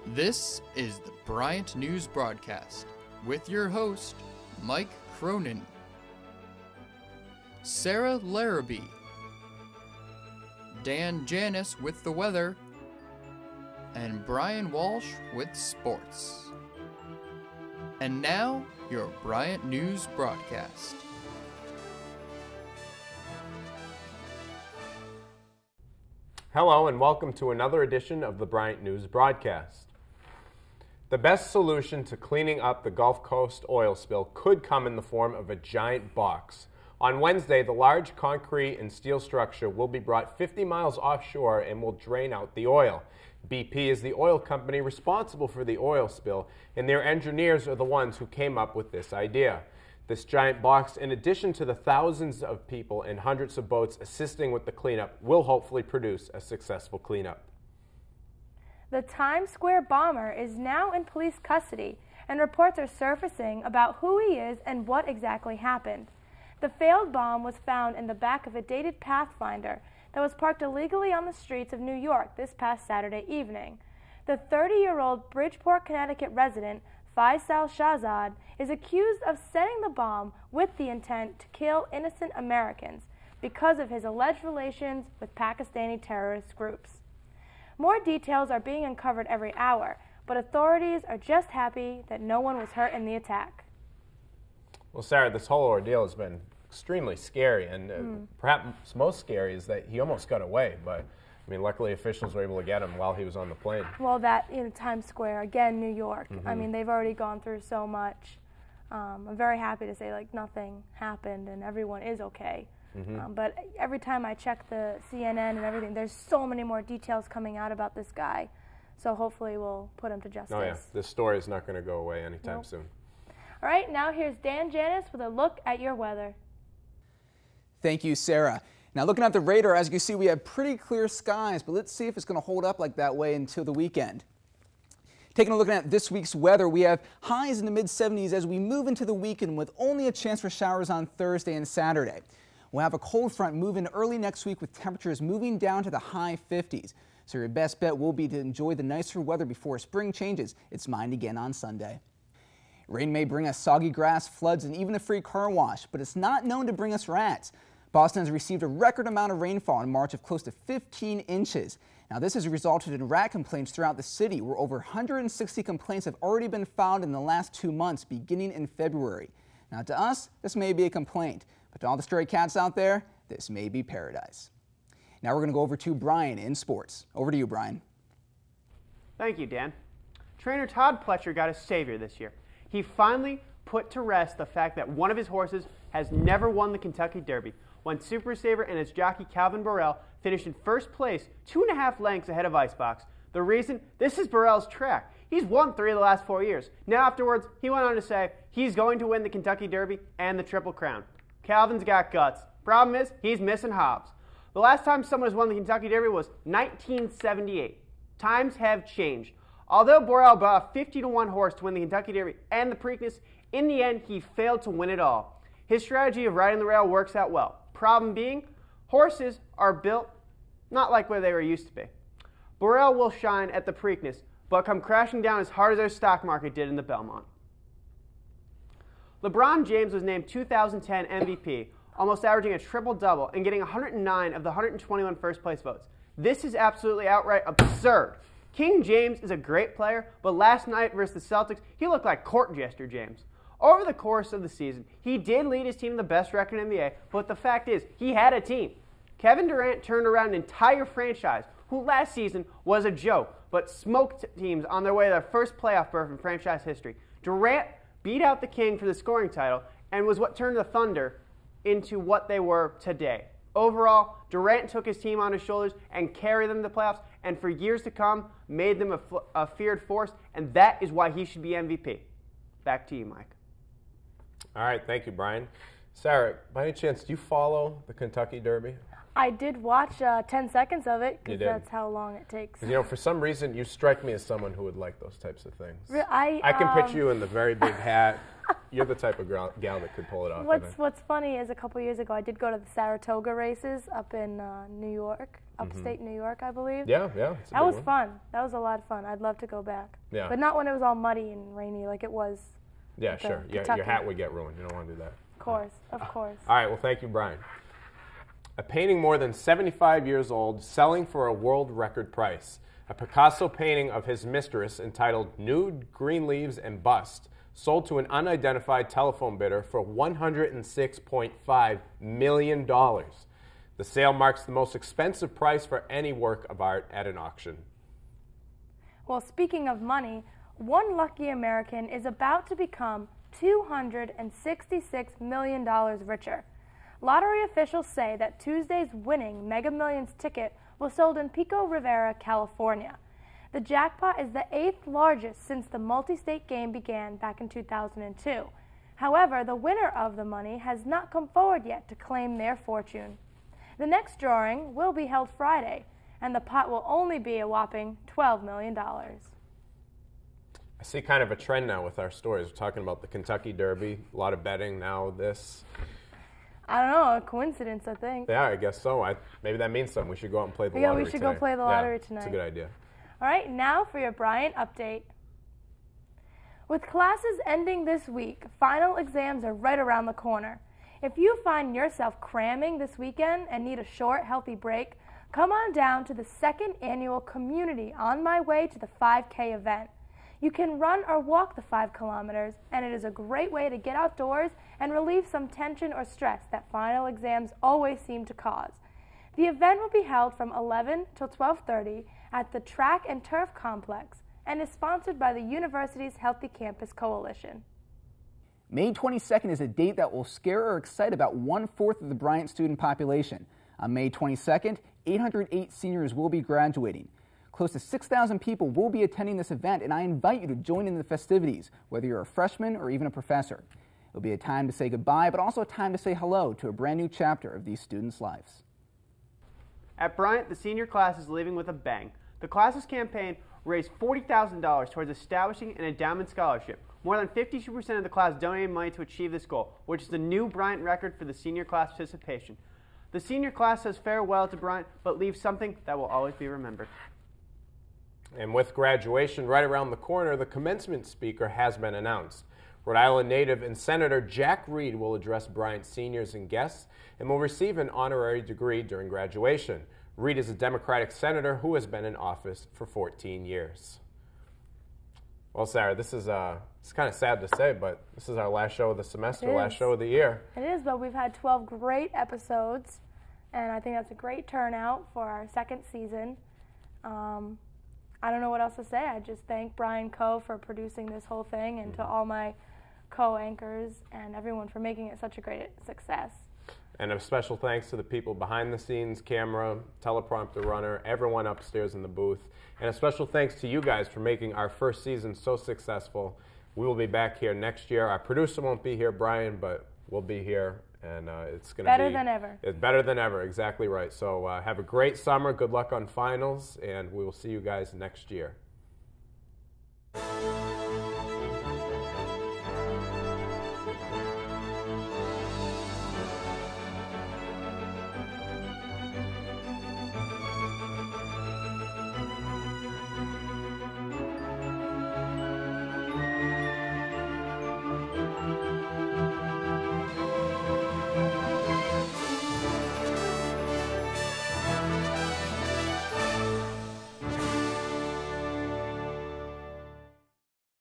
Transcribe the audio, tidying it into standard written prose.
This is the Bryant News Broadcast with your host, Mike Cronin, Sarah Larrabee, Dan Janis with the weather, and Brian Walsh with sports. And now, your Bryant News Broadcast. Hello and welcome to another edition of the Bryant News Broadcast. The best solution to cleaning up the Gulf Coast oil spill could come in the form of a giant box. On Wednesday, the large concrete and steel structure will be brought 50 miles offshore and will drain out the oil. BP is the oil company responsible for the oil spill, and their engineers are the ones who came up with this idea. This giant box, in addition to the thousands of people and hundreds of boats assisting with the cleanup, will hopefully produce a successful cleanup. The Times Square bomber is now in police custody, and reports are surfacing about who he is and what exactly happened. The failed bomb was found in the back of a dated Pathfinder that was parked illegally on the streets of New York this past Saturday evening. The 30-year-old Bridgeport, Connecticut resident, Faisal Shahzad, is accused of setting the bomb with the intent to kill innocent Americans because of his alleged relations with Pakistani terrorist groups. More details are being uncovered every hour, but authorities are just happy that no one was hurt in the attack. Well, Sarah, this whole ordeal has been extremely scary, and perhaps most scary is that he almost got away, but I mean, luckily officials were able to get him while he was on the plane. Well, that, Times Square, again, New York. I mean, they've already gone through so much. I'm very happy to say, nothing happened and everyone is okay. But every time I check the CNN and everything, there's so many more details coming out about this guy. So hopefully we'll put him to justice. Oh, yeah. This story is not going to go away anytime soon. All right, now here's Dan Janis with a look at your weather. Thank you, Sarah. Now, looking at the radar, as you can see, we have pretty clear skies, but let's see if it's going to hold up like that way until the weekend. Taking a look at this week's weather, we have highs in the mid-70s as we move into the weekend with only a chance for showers on Thursday and Saturday. We'll have a cold front move in early next week with temperatures moving down to the high 50s. So your best bet will be to enjoy the nicer weather before spring changes its mind again on Sunday. Rain may bring us soggy grass, floods, and even a free car wash, but it's not known to bring us rats. Boston has received a record amount of rainfall in March of close to 15 inches. Now, this has resulted in rat complaints throughout the city, where over 160 complaints have already been filed in the last 2 months, beginning in February. Now, to us, this may be a complaint, but to all the stray cats out there, this may be paradise. Now we're going to go over to Brian in sports. Over to you, Brian. Thank you, Dan. Trainer Todd Pletcher got a savior this year. He finally put to rest the fact that one of his horses has never won the Kentucky Derby, when Super Saver and its jockey Calvin Burrell finished in first place 2.5 lengths ahead of Icebox. The reason? This is Burrell's track. He's won 3 of the last 4 years. Now afterwards, he went on to say he's going to win the Kentucky Derby and the Triple Crown. Calvin's got guts. Problem is, he's missing Hobbs. The last time someone has won the Kentucky Derby was 1978. Times have changed. Although Burrell bought a 50-1 horse to win the Kentucky Derby and the Preakness, in the end, he failed to win it all. His strategy of riding the rail works out well. Problem being, horses are built not like where they were used to be. Burrell will shine at the Preakness, but come crashing down as hard as their stock market did in the Belmont. LeBron James was named 2010 MVP, almost averaging a triple-double and getting 109 of the 121 first-place votes. This is absolutely outright absurd. King James is a great player, but last night versus the Celtics, he looked like court jester James. Over the course of the season, he did lead his team to the best record in the NBA, but the fact is, he had a team. Kevin Durant turned around an entire franchise, who last season was a joke, but smoked teams on their way to their first playoff berth in franchise history. Durant beat out the King for the scoring title and was what turned the Thunder into what they were today. Overall, Durant took his team on his shoulders and carried them to the playoffs, and for years to come, made them a feared force, and that is why he should be MVP. Back to you, Mike. All right, thank you, Brian. Sarah, by any chance, do you follow the Kentucky Derby? I did watch 10 seconds of it You because did. that's how long it takes. 'Cause, you know, for some reason, you strike me as someone who would like those types of things. I can picture you in the very big hat. You're the type of gal that could pull it off. What's funny is a couple years ago I did go to the Saratoga races up in New York, upstate New York, I believe. Yeah. It's a That big was one. fun. That was a lot of fun. I'd love to go back. Yeah. But not when it was all muddy and rainy like it was. Yeah, with sure. Your Kentucky. hat would get ruined. You don't want to do that. Of course, of course. All right, well, thank you, Brian. A painting more than 75 years old selling for a world record price. A Picasso painting of his mistress entitled Nude, Green Leaves, and Bust sold to an unidentified telephone bidder for $106.5 million. The sale marks the most expensive price for any work of art at an auction. Well, speaking of money, one lucky American is about to become $266 million richer. Lottery officials say that Tuesday's winning Mega Millions ticket was sold in Pico Rivera, California. The jackpot is the 8th largest since the multi-state game began back in 2002. However, the winner of the money has not come forward yet to claim their fortune. The next drawing will be held Friday, and the pot will only be a whopping $12 million. I see kind of a trend now with our stories. We're talking about the Kentucky Derby, a lot of betting now, this. I don't know, a coincidence, I think. Yeah, I guess so. Maybe that means something. We should go out and play the lottery we should go tonight. play the lottery It's tonight. a good idea. All right, now for your Bryant update. With classes ending this week, final exams are right around the corner. If you find yourself cramming this weekend and need a short, healthy break, come on down to the 2nd annual Community On My Way to the 5K event. You can run or walk the 5 kilometers, and it is a great way to get outdoors and relieve some tension or stress that final exams always seem to cause. The event will be held from 11 till 12:30 at the Track and Turf Complex and is sponsored by the university's Healthy Campus Coalition. May 22nd is a date that will scare or excite about 1/4 of the Bryant student population. On May 22nd, 808 seniors will be graduating. Close to 6,000 people will be attending this event, and I invite you to join in the festivities, whether you're a freshman or even a professor. It'll be a time to say goodbye, but also a time to say hello to a brand new chapter of these students' lives. At Bryant, the senior class is leaving with a bang. The class's campaign raised $40,000 towards establishing an endowment scholarship. More than 52% of the class donated money to achieve this goal, which is the new Bryant record for the senior class participation. The senior class says farewell to Bryant, but leaves something that will always be remembered. And with graduation right around the corner, the commencement speaker has been announced. Rhode Island native and Senator Jack Reed will address Bryant seniors and guests and will receive an honorary degree during graduation. Reed is a Democratic senator who has been in office for 14 years. Well, Sarah, this is it's kind of sad to say, but this is our last show of the semester, last show of the year. It is, but we've had 12 great episodes, and I think that's a great turnout for our 2nd season. I don't know what else to say. I just thank Brian Coe for producing this whole thing, and to all my co-anchors and everyone for making it such a great success. And a special thanks to the people behind the scenes, camera, teleprompter runner, everyone upstairs in the booth. And a special thanks to you guys for making our first season so successful. We will be back here next year. Our producer won't be here, Brian, but we'll be here. And it's going to be better than ever. It's better than ever, exactly right. So have a great summer. Good luck on finals, and we will see you guys next year.